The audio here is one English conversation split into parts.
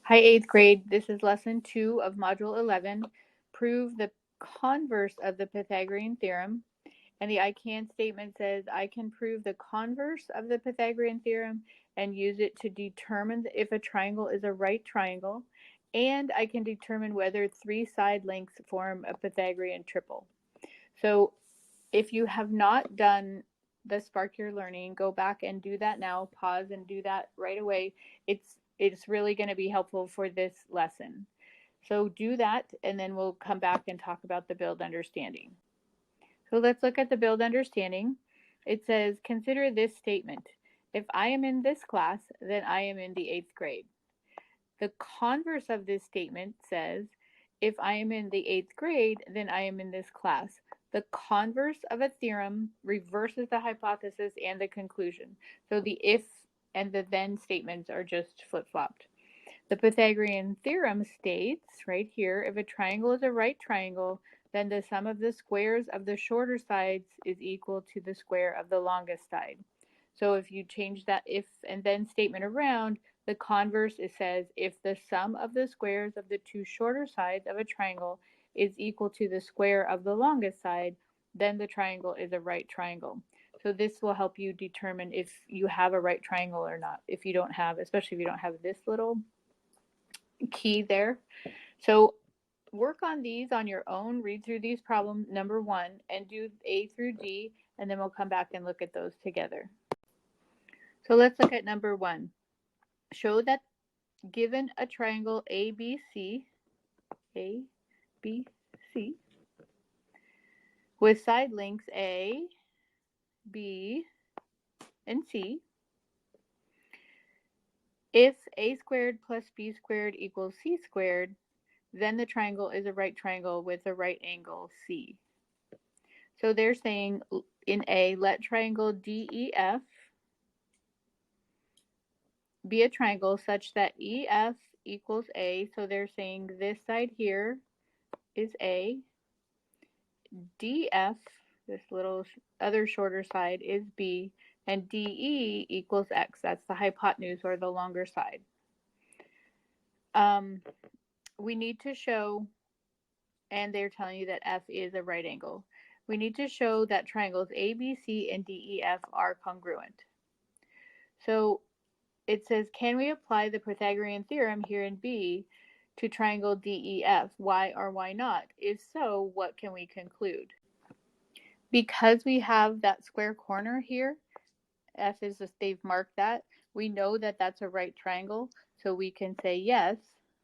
Hi, 8th grade. This is lesson 2 of module 11. Prove the converse of the Pythagorean theorem. And the I can statement says, I can prove the converse of the Pythagorean theorem and use it to determine if a triangle is a right triangle. And I can determine whether 3 side lengths form a Pythagorean triple. So if you have not done the Spark Your Learning, go back and do that now. Pause and do that right away. It's really going to be helpful for this lesson. So do that, and then we'll come back and talk about the build understanding. So let's look at the build understanding. It says, consider this statement. If I am in this class, then I am in the 8th grade. The converse of this statement says, if I am in the 8th grade, then I am in this class. The converse of a theorem reverses the hypothesis and the conclusion. So the if and the then statements are just flip-flopped. The Pythagorean theorem states right here, if a triangle is a right triangle, then the sum of the squares of the shorter sides is equal to the square of the longest side. So if you change that if and then statement around, the converse, it says if the sum of the squares of the two shorter sides of a triangle is equal to the square of the longest side, then the triangle is a right triangle. So this will help you determine if you have a right triangle or not. If you don't have, especially if you don't have this little key there. So work on these on your own. Read through these problems, number 1, and do A through D, and then we'll come back and look at those together. So let's look at number 1. Show that given a triangle ABC, with side lengths A, B, and C, if A squared plus B squared equals C squared, then the triangle is a right triangle with a right angle C. So they're saying in A, let triangle DEF be a triangle such that EF equals A. So they're saying this side here is A. DF, this little other shorter side, is B. And DE equals X. That's the hypotenuse or the longer side. We need to show, and they're telling you that F is a right angle. We need to show that triangles ABC and DEF are congruent. So it says, can we apply the Pythagorean theorem here in B to triangle DEF? Why or why not? If so, what can we conclude? Because we have that square corner here, F is they've marked that, we know that that's a right triangle, so we can say yes,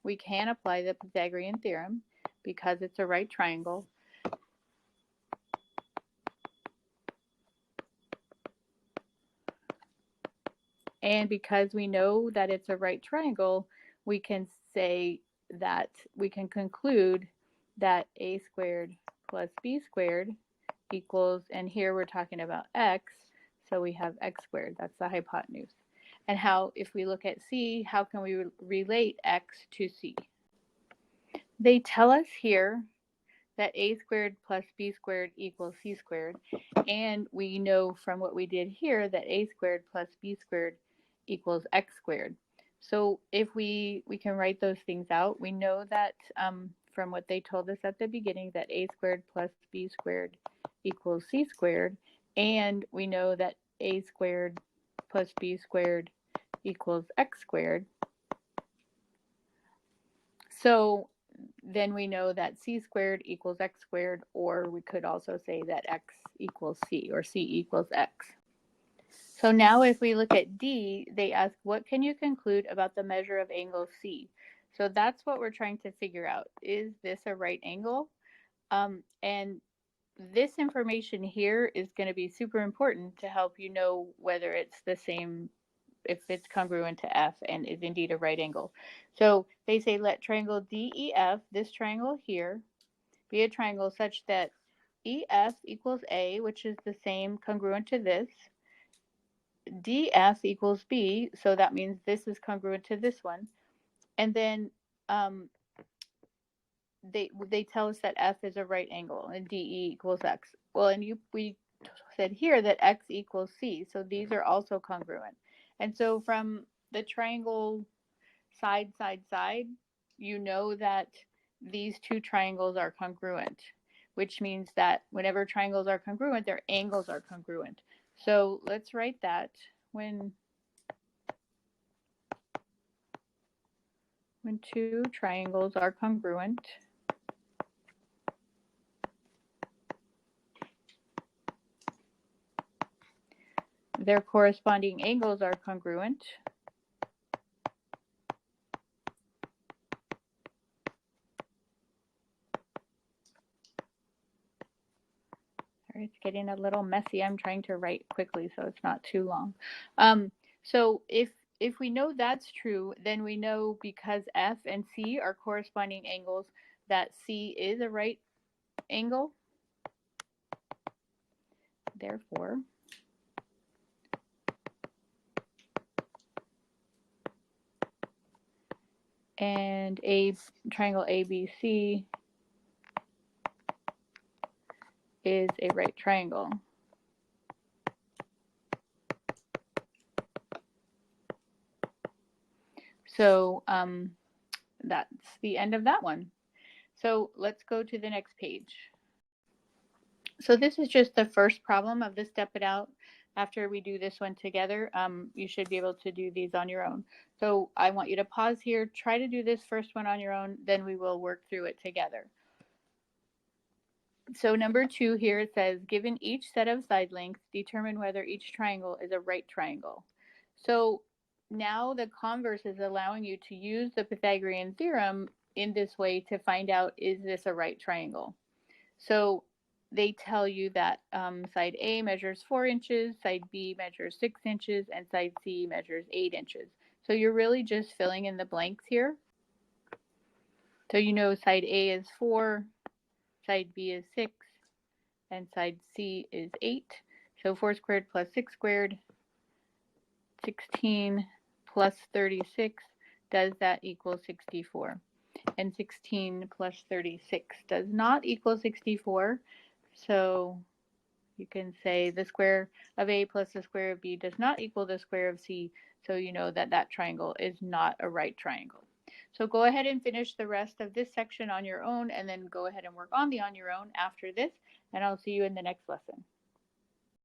we can apply the Pythagorean theorem because it's a right triangle. And because we know that it's a right triangle, we can say that we can conclude that A squared plus B squared equals, and here we're talking about X, so we have X squared, that's the hypotenuse. And how, if we look at C, how can we relate X to C? They tell us here that A squared plus B squared equals C squared, and we know from what we did here that A squared plus B squared equals X squared. So if we can write those things out, we know that from what they told us at the beginning that A squared plus B squared equals C squared, and we know that A squared plus B squared equals X squared. So then we know that C squared equals X squared, or we could also say that X equals C, or C equals X. So now if we look at D, they ask, what can you conclude about the measure of angle C? So that's what we're trying to figure out. Is this a right angle? And this information here is going to be super important to help you know whether it's the same, if it's congruent to F and is indeed a right angle. So they say let triangle DEF, this triangle here, be a triangle such that EF equals A, which is the same congruent to this. DF equals B, so that means this is congruent to this one. And then they tell us that F is a right angle and DE equals X. Well, and we said here that X equals C, so these are also congruent. And so from the triangle side, side, side, you know that these two triangles are congruent, which means that whenever triangles are congruent, their angles are congruent. So let's write that when two triangles are congruent, their corresponding angles are congruent. It's getting a little messy. I'm trying to write quickly so it's not too long. So if we know that's true, then we know because F and C are corresponding angles that C is a right angle. Therefore, and triangle ABC is a right triangle. So that's the end of that one. So let's go to the next page. So this is just the first problem of the Step It Out. After we do this one together, you should be able to do these on your own. So I want you to pause here, try to do this first one on your own, then we will work through it together. So number 2 here, it says, given each set of side lengths, determine whether each triangle is a right triangle. So now the converse is allowing you to use the Pythagorean theorem in this way to find out, is this a right triangle? So they tell you that side A measures 4 inches, side B measures 6 inches, and side C measures 8 inches. So you're really just filling in the blanks here. So you know side A is 4, side B is 6, and side C is 8. So 4 squared plus 6 squared, 16 plus 36, does that equal 64? And 16 plus 36 does not equal 64. So you can say the square of A plus the square of B does not equal the square of C. So you know that that triangle is not a right triangle. So go ahead and finish the rest of this section on your own, and then go ahead and work on your own after this, and I'll see you in the next lesson.